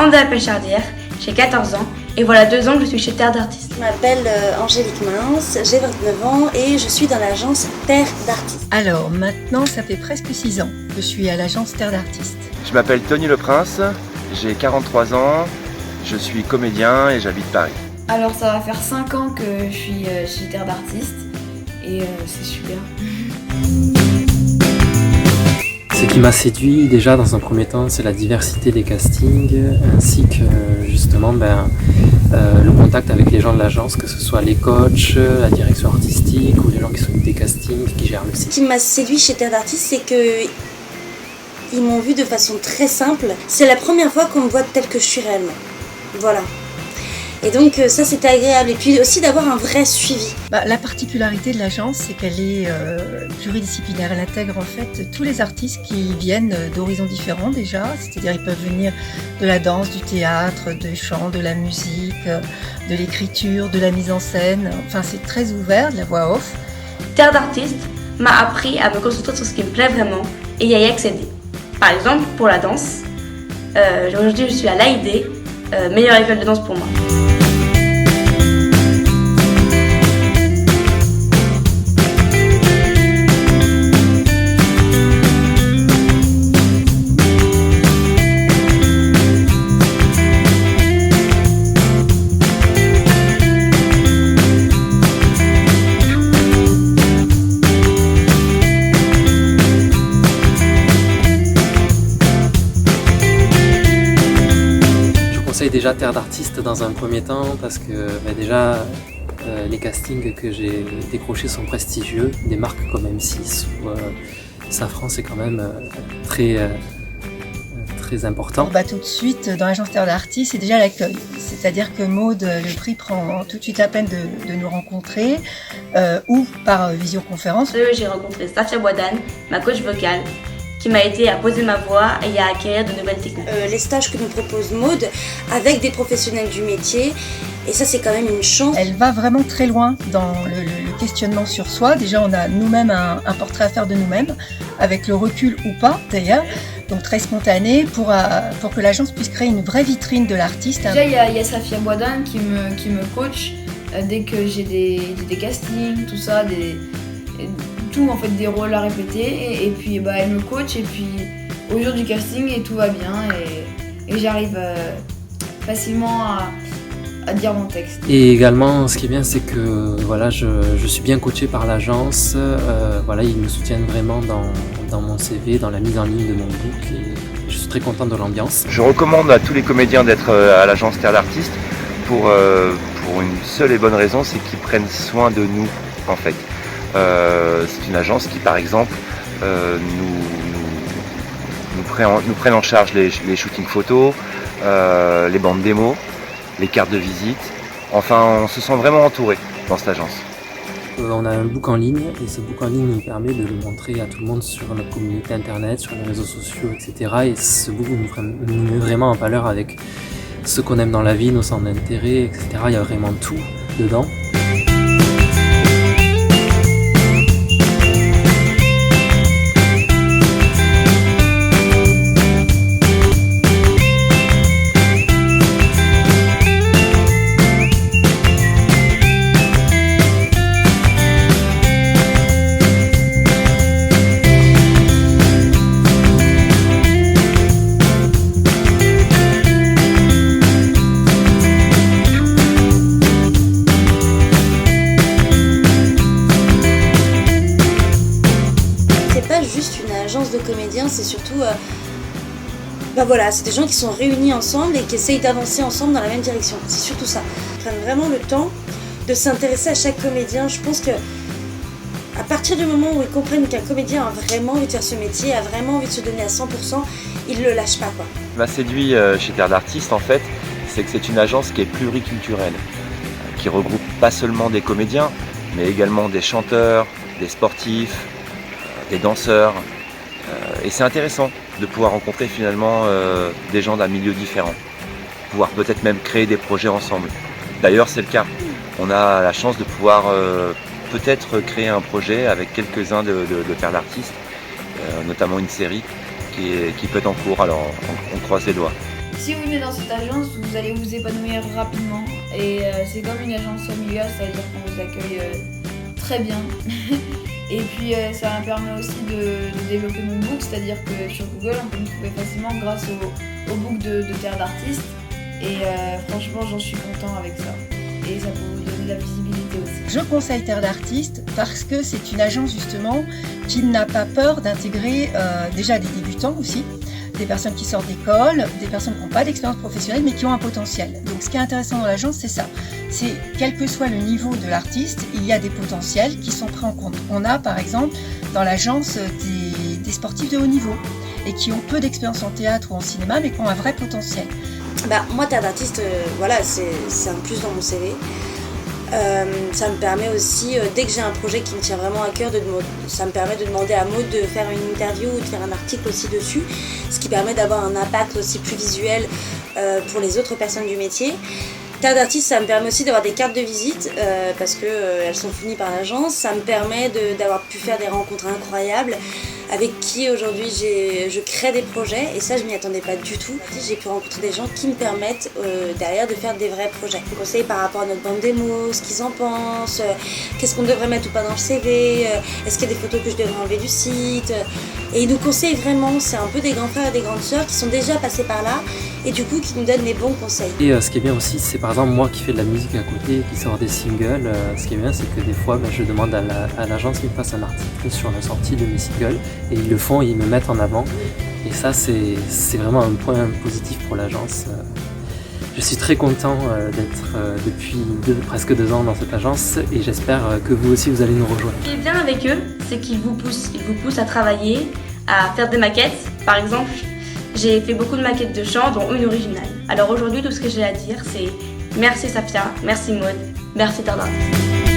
Amanda Pelchardière, j'ai 14 ans et voilà 2 ans que je suis chez Terre d'Artistes. Je m'appelle Angélique Mince, j'ai 29 ans et je suis dans l'agence Terre d'Artistes. Alors maintenant, ça fait presque 6 ans que je suis à l'agence Terre d'Artistes. Je m'appelle Tony Le Prince, j'ai 43 ans, je suis comédien et j'habite Paris. Alors ça va faire 5 ans que je suis chez Terre d'Artistes et c'est super. Ce qui m'a séduit déjà dans un premier temps, c'est la diversité des castings, ainsi que justement le contact avec les gens de l'agence, que ce soit les coachs, la direction artistique ou les gens qui s'occupent des castings, qui gèrent le site. Ce qui m'a séduit chez Terre d'Artistes, c'est que ils m'ont vu de façon très simple. C'est la première fois qu'on me voit telle que je suis réellement. Voilà. Et donc ça c'était agréable. Et puis aussi d'avoir un vrai suivi. La particularité de l'agence, c'est qu'elle est pluridisciplinaire. Elle intègre en fait tous les artistes qui viennent d'horizons différents déjà. C'est-à-dire ils peuvent venir de la danse, du théâtre, du chant, de la musique, de l'écriture, de la mise en scène. Enfin c'est très ouvert, de la voix off. Terre d'Artistes m'a appris à me concentrer sur ce qui me plaît vraiment et y accéder. Par exemple, pour la danse, aujourd'hui je suis à l'AID, meilleure école de danse pour moi. Déjà Terre d'Artistes dans un premier temps parce que les castings que j'ai décrochés sont prestigieux. Des marques comme M6 ou Safran, c'est quand même très important. Tout de suite dans l'agence Terre d'Artistes, c'est déjà l'accueil. C'est-à-dire que Maud, le prix prend tout de suite la peine de nous rencontrer ou par visioconférence. J'ai rencontré Safia Boadane, ma coach vocale, qui m'a aidé à poser ma voix et à acquérir de nouvelles techniques. Les stages que nous propose Maud avec des professionnels du métier, et ça c'est quand même une chance. Elle va vraiment très loin dans le questionnement sur soi. Déjà on a nous-mêmes un portrait à faire de nous-mêmes, avec le recul ou pas d'ailleurs, donc très spontané pour que l'agence puisse créer une vraie vitrine de l'artiste. Déjà il y a Safia Boadane qui me coach dès que j'ai des castings, tout ça, tout en fait des rôles à répéter et puis elle me coach et puis au jour du casting et tout va bien et j'arrive facilement à dire mon texte. Et également ce qui est bien c'est que je suis bien coaché par l'agence, ils me soutiennent vraiment dans mon CV, dans la mise en ligne de mon book et je suis très content de l'ambiance. Je recommande à tous les comédiens d'être à l'agence Terre d'Artistes pour une seule et bonne raison, c'est qu'ils prennent soin de nous en fait. C'est une agence qui par exemple nous prennent en charge les shootings photos, les bandes démos, les cartes de visite. Enfin on se sent vraiment entouré dans cette agence. On a un book en ligne et ce book en ligne nous permet de le montrer à tout le monde sur notre communauté internet, sur les réseaux sociaux, etc. Et ce book nous met vraiment en valeur avec ce qu'on aime dans la vie, nos centres d'intérêt, etc. Il y a vraiment tout dedans. De comédiens, c'est surtout c'est des gens qui sont réunis ensemble et qui essayent d'avancer ensemble dans la même direction. C'est surtout ça. Ils prennent vraiment le temps de s'intéresser à chaque comédien. Je pense que à partir du moment où ils comprennent qu'un comédien a vraiment envie de faire ce métier, a vraiment envie de se donner à 100%, ils le lâchent pas quoi. Ce qui m'a séduit chez Terre d'Artistes en fait, c'est que c'est une agence qui est pluriculturelle, qui regroupe pas seulement des comédiens, mais également des chanteurs, des sportifs, des danseurs. Et c'est intéressant de pouvoir rencontrer finalement des gens d'un milieu différent, pouvoir peut-être même créer des projets ensemble. D'ailleurs c'est le cas, on a la chance de pouvoir peut-être créer un projet avec quelques-uns de Terre d'Artistes, notamment une série qui peut être en cours, alors on croise les doigts. Si vous venez dans cette agence, vous allez vous épanouir rapidement. Et c'est comme une agence familiale, c'est-à-dire qu'on vous accueille très bien. Et puis ça me permet aussi de développer mon book, c'est-à-dire que sur Google, on peut me trouver facilement grâce au book de Terre d'Artiste. Et franchement, j'en suis content avec ça. Et ça peut vous donner de la visibilité aussi. Je conseille Terre d'Artiste parce que c'est une agence justement qui n'a pas peur d'intégrer déjà des débutants aussi, des personnes qui sortent d'école, des personnes qui n'ont pas d'expérience professionnelle mais qui ont un potentiel. Donc ce qui est intéressant dans l'agence, c'est ça. C'est quel que soit le niveau de l'artiste, il y a des potentiels qui sont pris en compte. On a par exemple dans l'agence des sportifs de haut niveau et qui ont peu d'expérience en théâtre ou en cinéma mais qui ont un vrai potentiel. Moi, Terre d'Artiste, voilà, c'est un plus dans mon CV. Ça me permet aussi, dès que j'ai un projet qui me tient vraiment à cœur, ça me permet de demander à Maud de faire une interview ou de faire un article aussi dessus, ce qui permet d'avoir un impact aussi plus visuel pour les autres personnes du métier. Terre d'Artiste, ça me permet aussi d'avoir des cartes de visite parce qu'elles sont fournies par l'agence. Ça me permet d'avoir pu faire des rencontres incroyables avec qui aujourd'hui je crée des projets et ça je m'y attendais pas du tout. J'ai pu rencontrer des gens qui me permettent derrière de faire des vrais projets. Ils conseillent par rapport à notre bande démo, ce qu'ils en pensent, qu'est-ce qu'on devrait mettre ou pas dans le CV, est-ce qu'il y a des photos que je devrais enlever du site. Et ils nous conseillent vraiment, c'est un peu des grands frères et des grandes sœurs qui sont déjà passés par là et du coup qui nous donnent les bons conseils. Et ce qui est bien aussi, c'est par exemple moi qui fais de la musique à côté, qui sort des singles, ce qui est bien c'est que des fois je demande à l'agence qu'ils me fasse un article sur la sortie de mes singles et ils le font et ils me mettent en avant et ça c'est vraiment un point positif pour l'agence. Je suis très content d'être depuis presque 2 ans dans cette agence et j'espère que vous aussi vous allez nous rejoindre. Ce qui est bien avec eux, c'est qu'ils vous poussent à travailler, à faire des maquettes. Par exemple, j'ai fait beaucoup de maquettes de chant, dont une originale. Alors aujourd'hui, tout ce que j'ai à dire, c'est merci Safia, merci Maud, merci Terre d'Artiste.